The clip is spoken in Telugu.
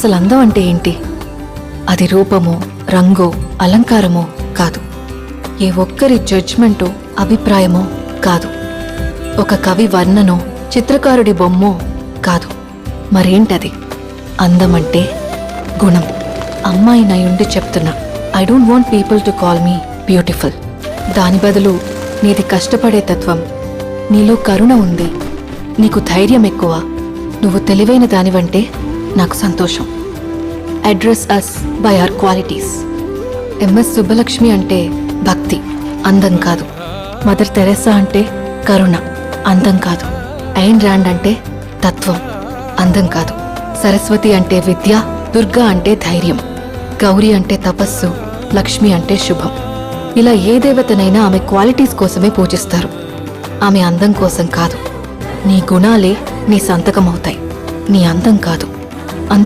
అసలు అందం అంటే ఏంటి? అది రూపమో, రంగో, అలంకారమో కాదు. ఏ ఒక్కరి జడ్జ్మెంటో, అభిప్రాయమో కాదు. ఒక కవి వర్ణనో, చిత్రకారుడి బొమ్మో కాదు. మరేంటది? అందమంటే గుణం. అమ్మాయి నయుండి చెప్తున్నా, I don't want people to call me beautiful. దాని బదులు నీది కష్టపడే తత్వం, నీలో కరుణ ఉంది, నీకు ధైర్యం ఎక్కువ, నువ్వు తెలివైన దానివంటే నాకు సంతోషం. Address us by our qualities. MS Subbalakshmi అంటే భక్తి, అందం కాదు. మదర్ తెరెసా అంటే కరుణ, అందం కాదు. ఐన్ ర్యాండ్ అంటే తత్వం, అందం కాదు. సరస్వతి అంటే విద్య, దుర్గా అంటే ధైర్యం, గౌరీ అంటే తపస్సు, లక్ష్మి అంటే శుభం. ఇలా ఏ దేవతనైనా ఆమె క్వాలిటీస్ కోసమే పూజిస్తారు, ఆమె అందం కోసం కాదు. నీ గుణాలే నీ సంతకమవుతాయి, నీ అందం కాదు.